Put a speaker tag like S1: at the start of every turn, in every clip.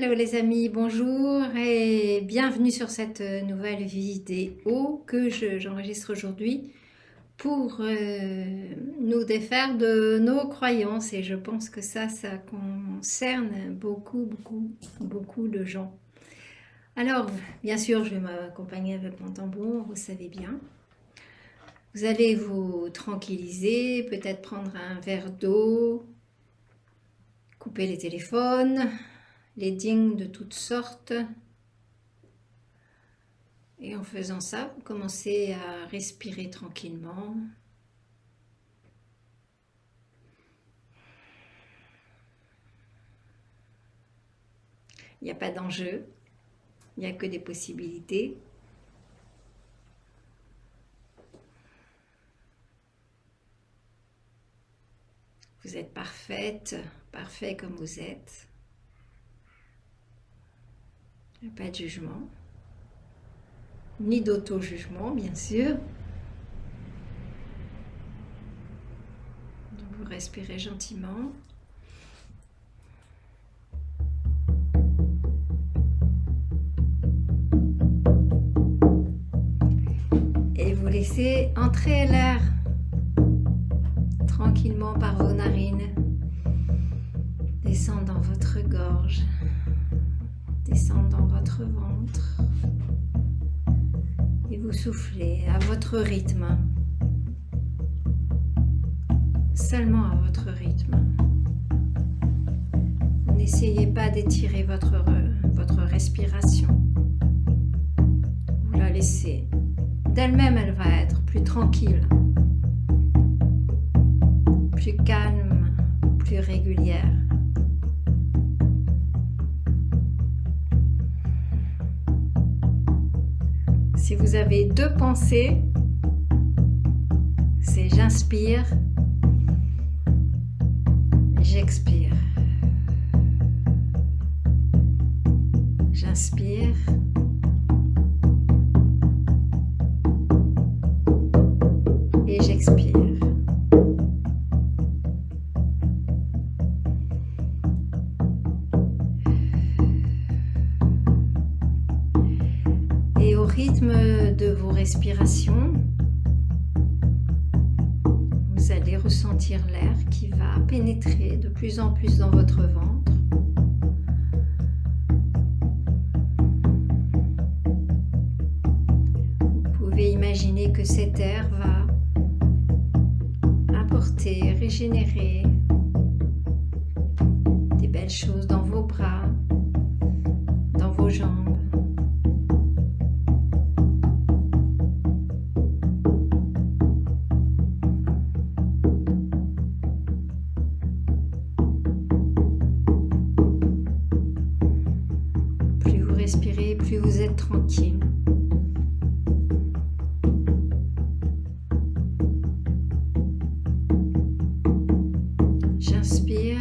S1: Hello les amis, bonjour et bienvenue sur cette nouvelle vidéo que j'enregistre aujourd'hui pour nous défaire de nos croyances, et je pense que ça concerne beaucoup de gens. Alors, bien sûr, je vais m'accompagner avec mon tambour, vous savez bien. Vous allez vous tranquilliser, peut-être prendre un verre d'eau, couper les téléphones, les dings de toutes sortes. Et en faisant ça, vous commencez à respirer tranquillement. Il n'y a pas d'enjeu, il n'y a que des possibilités. Vous êtes parfaite, parfait comme vous êtes. Il n'y a pas de jugement, ni d'auto-jugement, bien sûr. Donc vous respirez gentiment. Et vous laissez entrer l'air tranquillement par vos narines, descendre dans votre gorge, descendre dans votre ventre. Et vous soufflez à votre rythme, seulement à votre rythme. N'essayez pas d'étirer votre respiration. Vous la laissez. D'elle-même, elle va être plus tranquille, plus calme, plus régulière. Si vous avez deux pensées, c'est j'inspire, j'expire. J'inspire. Et j'expire. Et au rythme de vos respirations, vous allez ressentir l'air qui va pénétrer de plus en plus dans votre ventre. Vous pouvez imaginer que cet air va apporter, régénérer des belles choses dans vos bras, dans vos jambes. Plus vous respirez, plus vous êtes tranquille. J'inspire.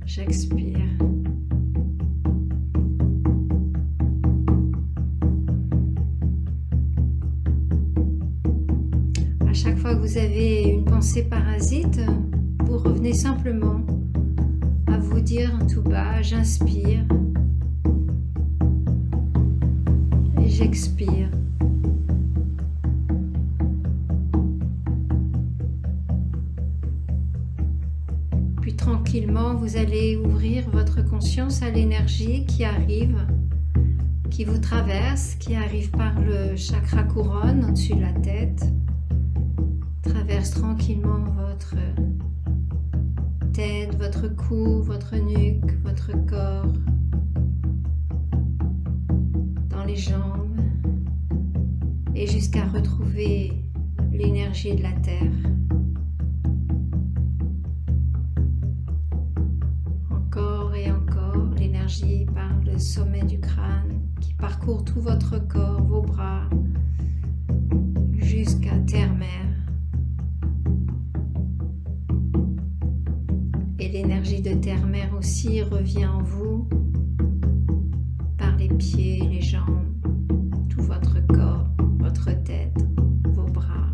S1: J'expire. À chaque fois que vous avez une pensée parasite, vous revenez simplement à vous dire tout bas, j'inspire et j'expire. Puis tranquillement, vous allez ouvrir votre conscience à l'énergie qui arrive, qui vous traverse, qui arrive par le chakra couronne au-dessus de la tête, traverse tranquillement votre tête, votre cou, votre nuque, votre corps, dans les jambes, et jusqu'à retrouver l'énergie de la terre. Encore et encore, l'énergie par le sommet du crâne qui parcourt tout votre corps, vos bras, jusqu'à terre-mère. Et l'énergie de terre-mère aussi revient en vous par les pieds, les jambes, tout votre corps, votre tête, vos bras.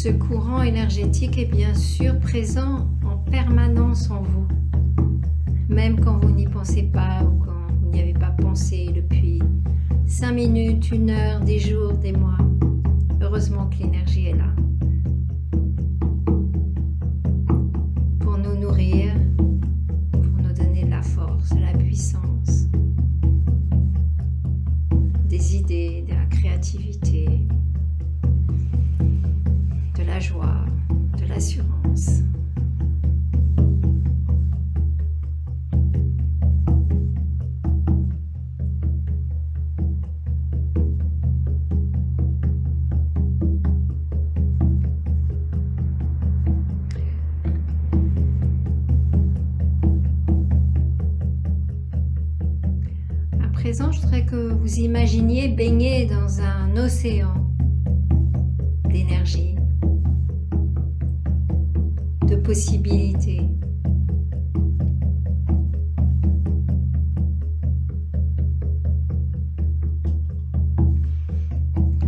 S1: Ce courant énergétique est bien sûr présent en permanence en vous, même quand vous n'y pensez pas ou quand vous n'y avez pas pensé depuis 5 minutes, 1 heure, des jours, des mois. Heureusement que l'énergie est là pour nous nourrir, pour nous donner de la force, de la puissance, des idées, de la créativité, de la joie, de l'assurance. À présent, je voudrais que vous imaginiez baigner dans un océan d'énergie, de possibilités.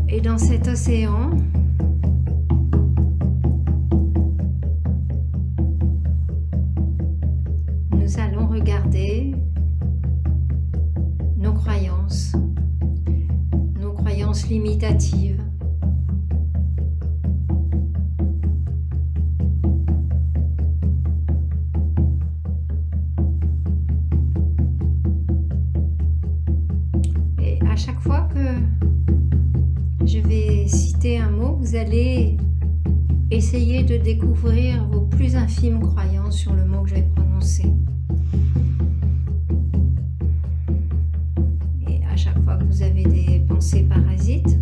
S1: Et dans cet océan, nous allons regarder nos croyances limitatives. Et à chaque fois que je vais citer un mot, vous allez essayer de découvrir vos plus infimes croyances sur le mot que je vais prononcer. Et à chaque fois que vous avez des pensées parasites,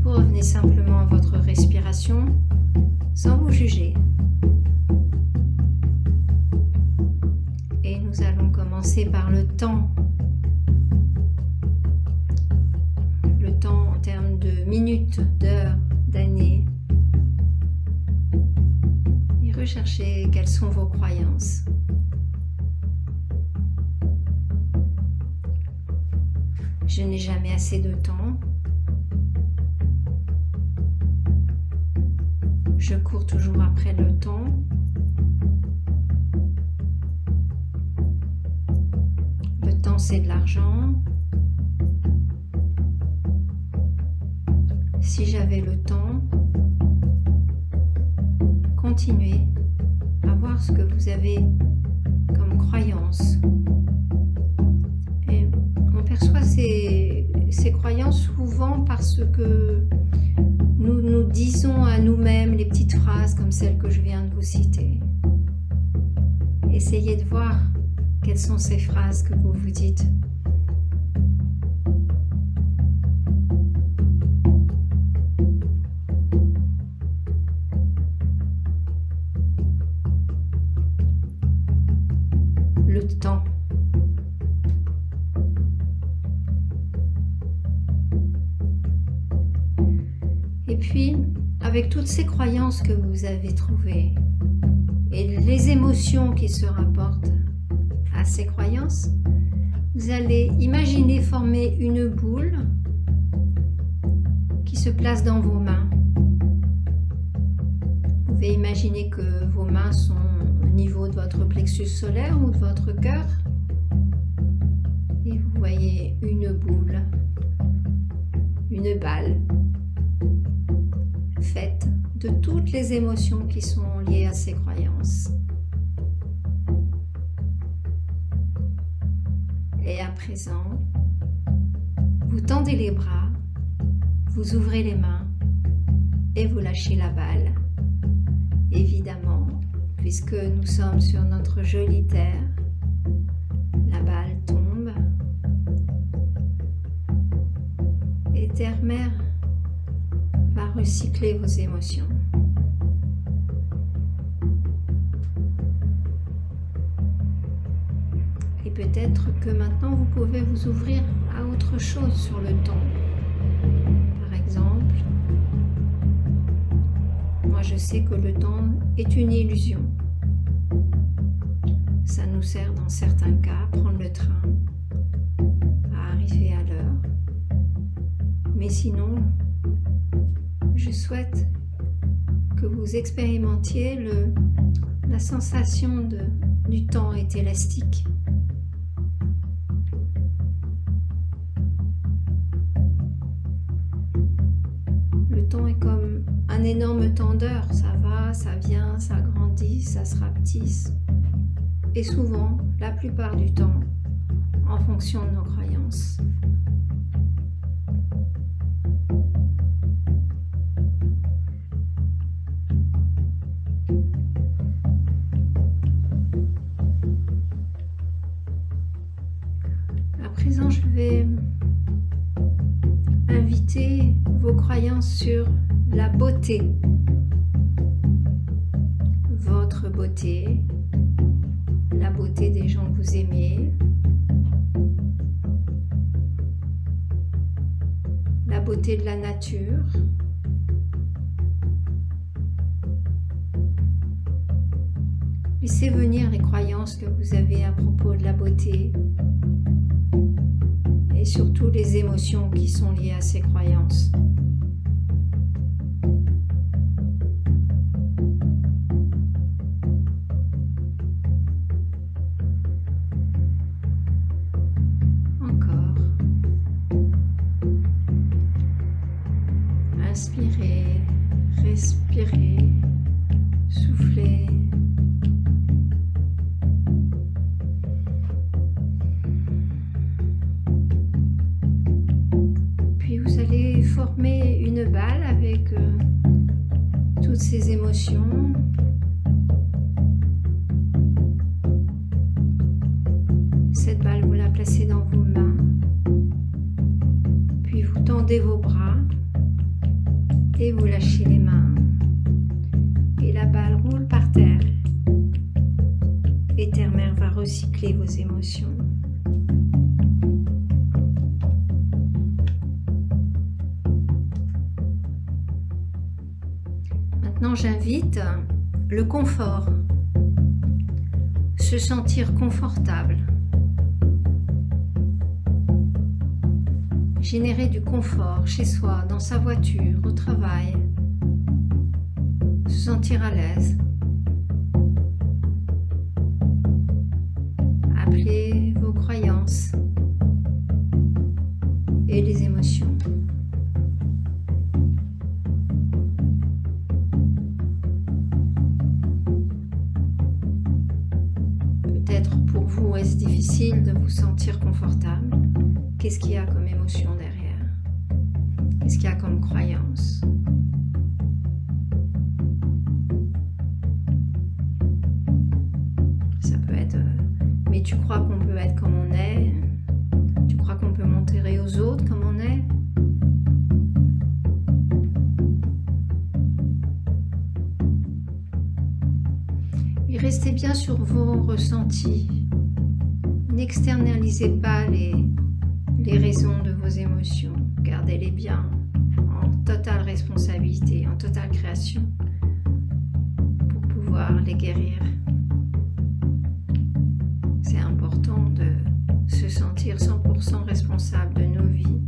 S1: vous revenez simplement à votre respiration sans vous juger. Et nous allons commencer par le temps. Le temps en termes de minutes, d'heures, d'années. Et recherchez quelles sont vos croyances. Je n'ai jamais assez de temps. Je cours toujours après le temps. Le temps, c'est de l'argent. Si j'avais le temps, continuez à voir ce que vous avez comme croyance. Et on perçoit ces croyances souvent parce que nous nous disons à nous-mêmes les petites phrases comme celles que je viens de vous citer. Essayez de voir quelles sont ces phrases que vous vous dites. Le temps. Et puis, avec toutes ces croyances que vous avez trouvées et les émotions qui se rapportent à ces croyances, vous allez imaginer former une boule qui se place dans vos mains. Vous pouvez imaginer que vos mains sont au niveau de votre plexus solaire ou de votre cœur. Et vous voyez une boule, une balle, faite de toutes les émotions qui sont liées à ces croyances. Et à présent, vous tendez les bras, vous ouvrez les mains et vous lâchez la balle. Évidemment, puisque nous sommes sur notre jolie terre, la balle tombe et Terre-Mère va recycler vos émotions. Et peut-être que maintenant vous pouvez vous ouvrir à autre chose sur le temps. Par exemple, moi je sais que le temps est une illusion. Ça nous sert dans certains cas à prendre le train, à arriver à l'heure. Mais sinon, je souhaite que vous expérimentiez la sensation du temps est élastique. Le temps est comme un énorme tendeur, ça va, ça vient, ça grandit, ça se rapetisse. Et souvent, la plupart du temps, en fonction de nos croyances. À présent, je vais inviter vos croyances sur la beauté, votre beauté, la beauté des gens que vous aimez, la beauté de la nature, laissez venir les croyances que vous avez à propos de la beauté et surtout les émotions qui sont liées à ces croyances. Inspirez, respirez, soufflez. Puis vous allez former une balle avec toutes ces émotions. Cette balle, vous la placez dans vos mains. Puis vous tendez vos bras. Et vous lâchez les mains et la balle roule par terre. Et Terre-Mère va recycler vos émotions. Maintenant, j'invite le confort, se sentir confortable, générer du confort chez soi, dans sa voiture, au travail, se sentir à l'aise. Appelez vos croyances et les émotions. Peut-être pour vous est-ce difficile de vous sentir confortable. Qu'est-ce qu'il y a comme émotion derrière? Qu'est-ce qu'il y a comme croyance? Ça peut être mais tu crois qu'on peut être comme on est? Tu crois qu'on peut montrer aux autres comme on est? Et restez bien sur vos ressentis. N'externalisez pas les raisons de vos émotions. Gardez-les bien en totale responsabilité, en totale création pour pouvoir les guérir. C'est important de se sentir 100% responsable de nos vies,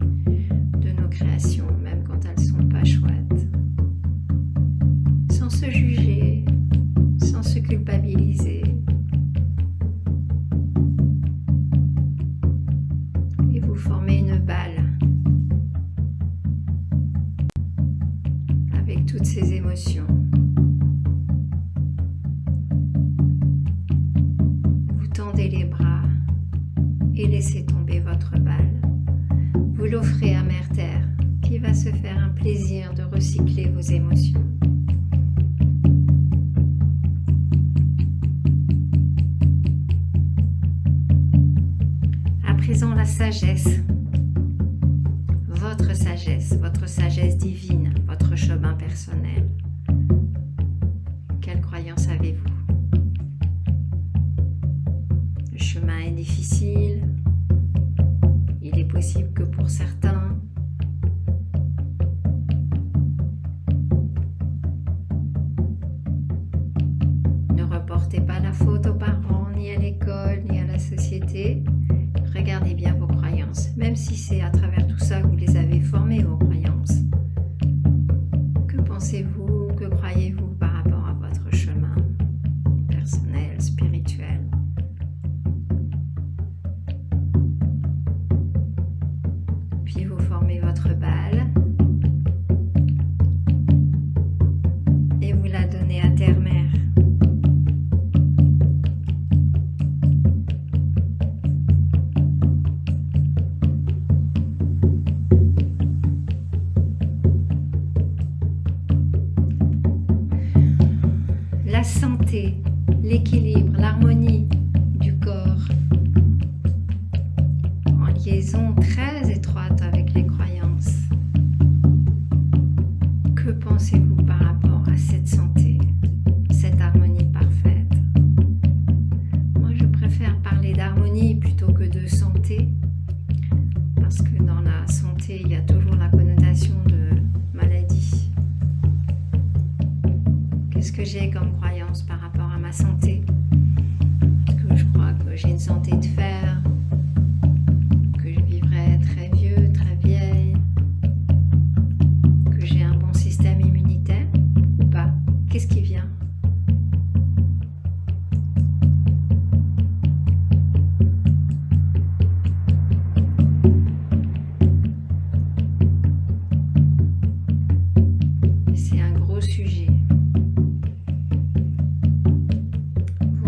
S1: de nos créations, même quand elles ne sont pas chouettes. Sans se juger, sans se culpabiliser. Formez une balle avec toutes ces émotions. Vous tendez les bras et laissez tomber votre balle. Vous l'offrez à Mère Terre qui va se faire un plaisir de recycler vos émotions. À présent, la sagesse, votre sagesse divine, votre chemin personnel. Quelle croyance avez-vous? Le chemin est difficile, il est possible que pour certains, ne reportez pas la faute aux parents, ni à l'école, ni à la société. Regardez bien vos croyances, même si c'est à travers tout ça que vous les avez formées, vos croyances. Que pensez-vous? Que croyez-vous? formez votre balle et vous la donnez à terre-mère. La santé, l'équilibre, l'harmonie du corps, en liaison très étroite avec les croyances. Que pensez-vous par rapport à cette santé, cette harmonie parfaite? Moi, je préfère parler d'harmonie plutôt que de santé, parce que dans la santé, il y a toujours la connotation de maladie. Qu'est-ce que j'ai comme croyance par rapport à ma santé? Que je crois que j'ai une santé de fer, que je vivrai très vieux, très vieille, que j'ai un bon système immunitaire ou pas? Qu'est-ce qui vient? C'est un gros sujet.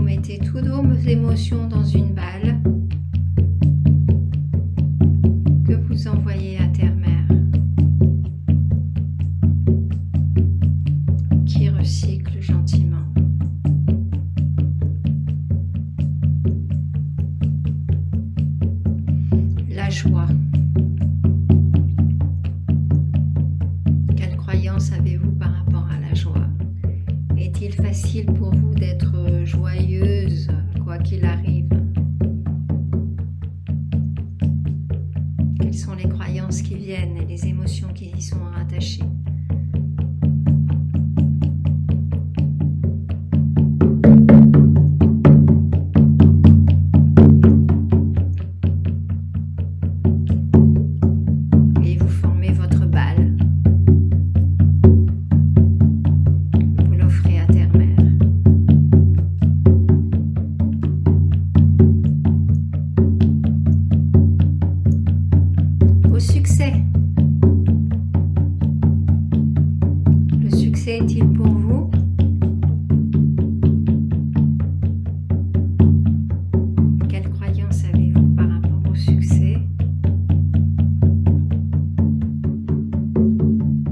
S1: Mettez toutes vos émotions dans une balle que vous envoyez à terre-mère, qui recycle gentiment. La joie. Quelle croyance avez-vous par rapport à la joie? Est-il facile pour vous d'être joyeuse, quoi qu'il arrive? Quelles sont les croyances qui viennent et les émotions qui y sont rattachées? Et vous formez votre balle. Vous l'offrez à terre-mère. Au succès. Le succès est-il pour vous? Quelle croyance avez-vous par rapport au succès?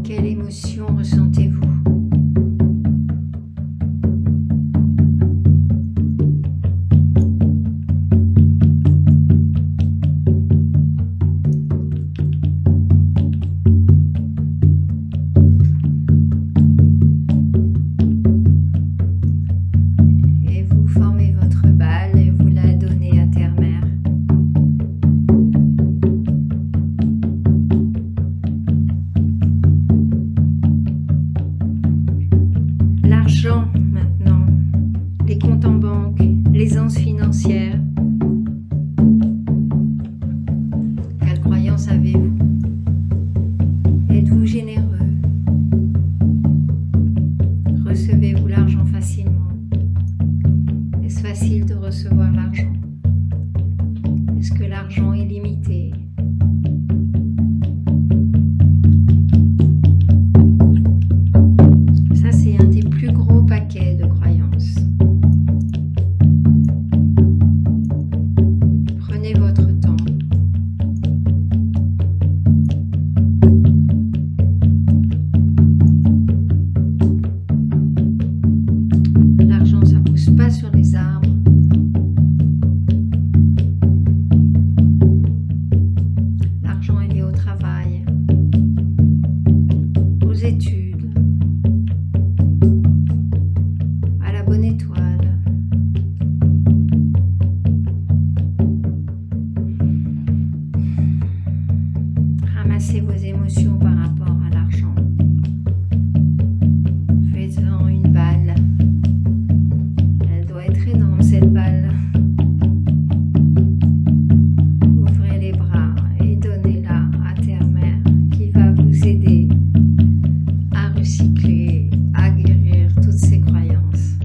S1: Quelle émotion ressentez-vous? Et vous formez votre balle et vous la donnez à terre-mère. L'argent maintenant, les comptes en banque, l'aisance financière. Quelle croyance avez-vous? Êtes-vous généreux? Recevez-vous l'argent facilement? Est-ce facile de recevoir l'argent? Est-ce que l'argent est limité? Ça, c'est un des plus gros paquets de croyances. Prenez votre temps. L'argent, ça pousse pas sur les arbres. L'argent, il est au travail, aux études, à la bonne étoile. Ramassez vos émotions par rapport à l'argent. Faites-en une balle. Elle doit être énorme, cette balle. Ouvrez les bras et donnez-la à terre-mère qui va vous aider à recycler, à guérir toutes ces croyances.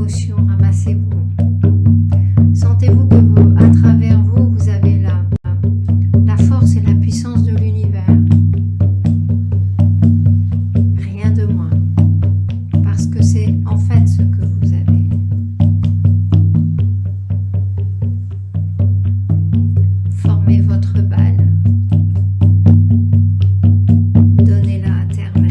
S1: émotions, ramassez-vous. Sentez-vous que à travers vous, vous avez la force et la puissance de l'univers. Rien de moins. Parce que c'est en fait ce que vous avez. Formez votre balle. Donnez-la à terre-mère.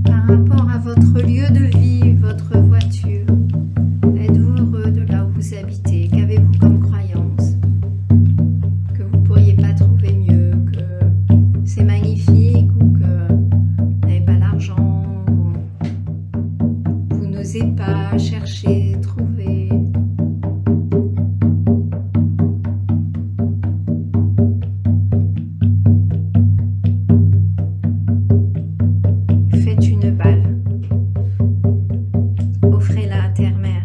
S1: Par rapport à votre lieu de vie, votre voiture, êtes-vous heureux de là où vous habitez? Qu'avez-vous comme croyance? Que vous ne pourriez pas trouver mieux, que c'est magnifique ou que vous n'avez pas l'argent, vous n'osez pas chercher, trouver. Faites une balle. Offrez-la à terre-mère.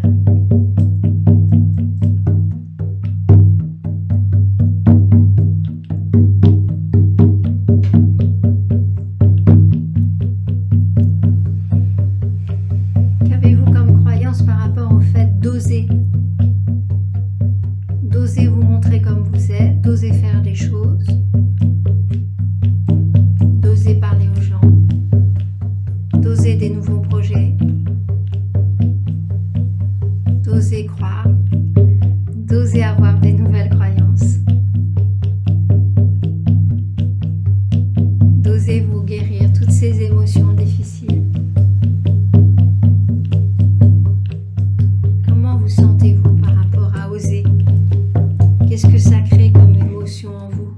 S1: Qu'avez-vous comme croyance par rapport au fait d'oser? D'oser vous montrer comme vous êtes, d'oser faire des choses, d'oser parler aux gens, d'oser des nouveaux projets, d'oser croire, d'oser avoir des nouvelles croyances, d'oser vous guérir toutes ces émotions difficiles. Comment vous sentez-vous par rapport à oser? Qu'est-ce que ça crée comme émotion en vous?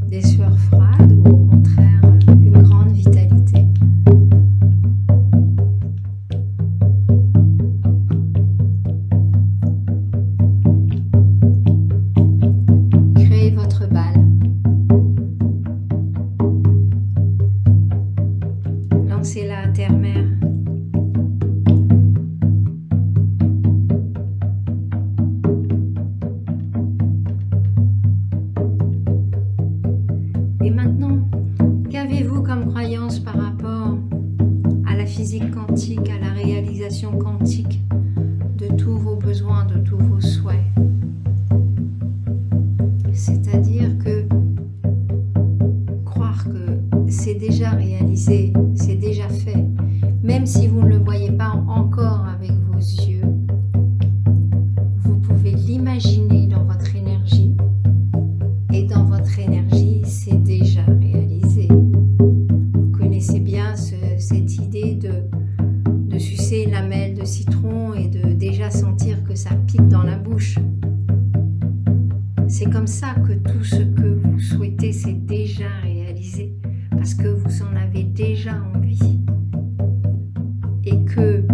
S1: Des sueurs froides ou au contraire une grande vitalité? Créez votre balle. Lancez-la à terre-mère. Et maintenant, qu'avez-vous comme croyance par rapport à la physique quantique, à la réalisation quantique de tous vos besoins, de tous vos souhaits? C'est-à-dire que croire que c'est déjà réalisé, c'est déjà fait, même si vous ne le voyez pas encore avec vos yeux, vous pouvez l'imaginer dans votre énergie, et dans votre énergie, c'est déjà réalisé. Vous connaissez bien cette idée de sucer une lamelle de citron et de déjà sentir que ça pique dans la bouche. C'est comme ça que tout ce que vous souhaitez, c'est déjà réalisé, parce que vous en avez déjà envie. Et que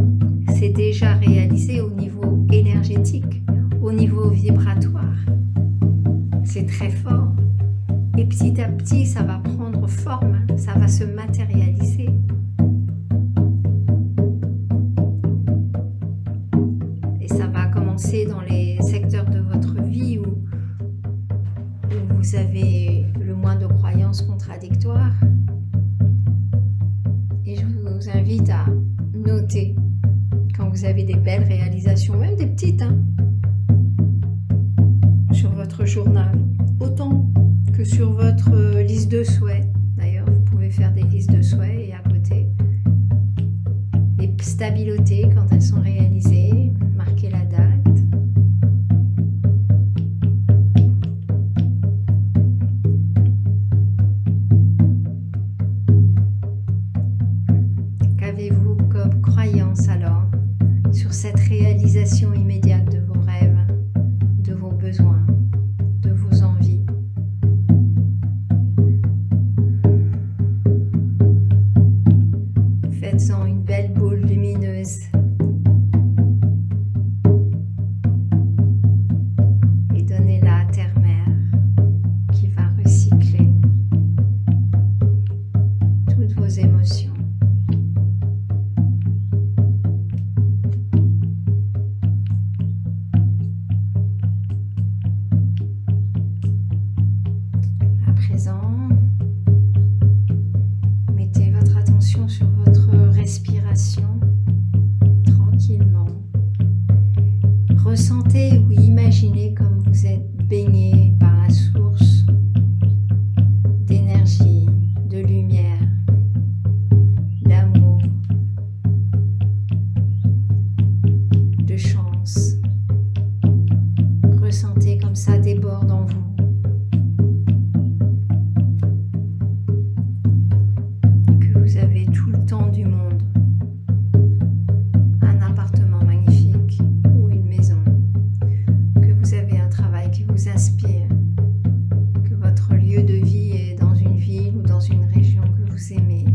S1: c'est déjà réalisé au niveau énergétique, au niveau vibratoire. C'est très fort. Et petit à petit, ça va prendre forme, ça va se matérialiser. Et ça va commencer dans les secteurs de votre vie où vous avez le moins de croyances contradictoires. Et je vous invite à noter quand vous avez des belles réalisations, même des petites, sur votre journal, autant que sur votre liste de souhaits. D'ailleurs, vous pouvez faire des listes de souhaits et à côté, les stabiloter quand elles sont réalisées, marquer la date. Qu'avez-vous comme croyance alors sur cette réalisation immédiate de vos respiration, tranquillement. Ressentez ou imaginez comme vous êtes baigné par la source d'énergie, de lumière, d'amour, de chance. Ressentez comme ça déborde en vous. Vous avez tout le temps du monde, un appartement magnifique ou une maison, que vous avez un travail qui vous inspire, que votre lieu de vie est dans une ville ou dans une région que vous aimez,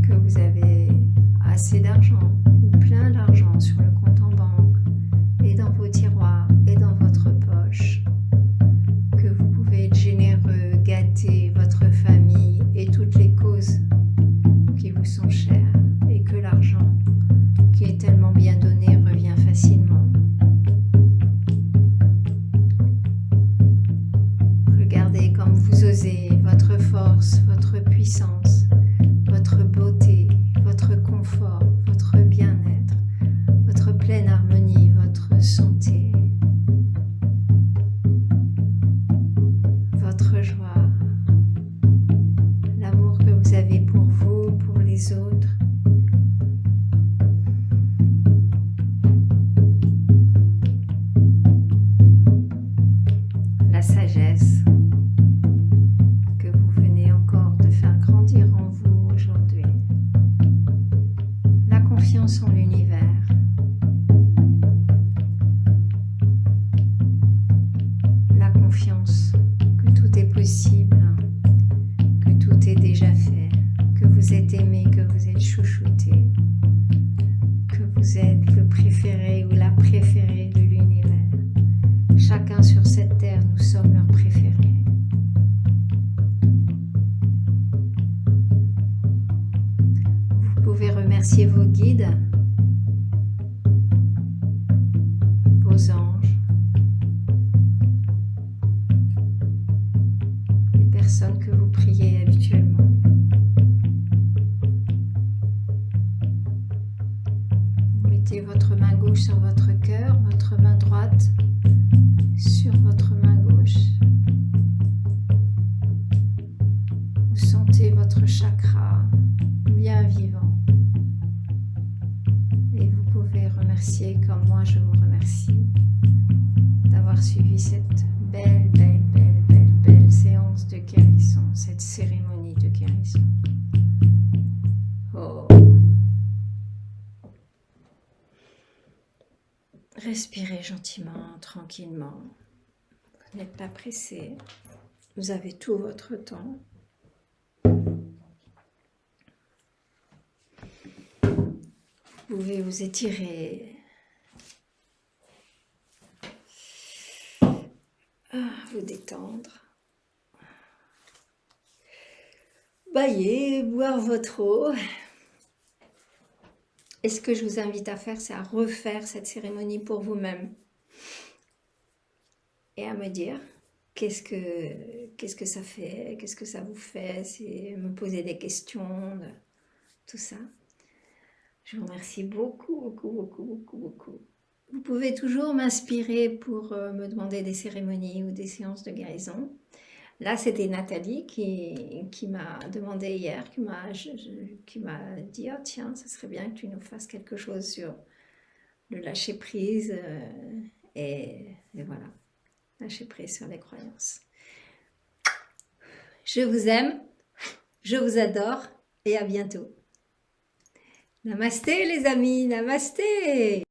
S1: que vous avez assez d'argent ou plein d'argent sur le compte en banque et dans vos tiroirs et dans votre poche, que vous pouvez être généreux, gâter votre famille et toutes les causes qui vous sont chères et que l'argent qui est tellement bien donné revient facilement. Regardez comme vous osez votre force, votre puissance, votre beauté, votre confort, votre bien-être, votre pleine harmonie, votre santé, votre joie. Vous avez pour vous, pour les autres. La sagesse que vous venez encore de faire grandir en vous aujourd'hui. La confiance en l'univers. La confiance que tout est possible, que tout est déjà fait. Que vous êtes aimé, que vous êtes chouchouté, que vous êtes le préféré ou la préférée de l'univers. Chacun sur cette terre, nous sommes leurs préférés. Vous pouvez remercier vos guides, vos anges, les personnes que vous priez habituellement. Votre main gauche sur votre cœur, votre main droite sur votre main gauche. Vous sentez votre chakra bien vivant. Et vous pouvez remercier comme moi je vous remercie d'avoir suivi cette belle séance de guérison, cette cérémonie de guérison. Oh. Respirez gentiment, tranquillement. Vous n'êtes pas pressé. Vous avez tout votre temps. Vous pouvez vous étirer. Vous détendre. Bailler, boire votre eau. Et ce que je vous invite à faire, c'est à refaire cette cérémonie pour vous-même. Et à me dire, qu'est-ce que ça fait, qu'est-ce que ça vous fait, c'est me poser des questions, tout ça. Je vous remercie beaucoup. Vous pouvez toujours m'inspirer pour me demander des cérémonies ou des séances de guérison. Là, c'était Nathalie qui m'a demandé hier, qui m'a dit « Oh tiens, ça serait bien que tu nous fasses quelque chose sur le lâcher-prise. » et voilà, lâcher prise sur les croyances. Je vous aime, je vous adore et à bientôt. Namasté les amis, namasté.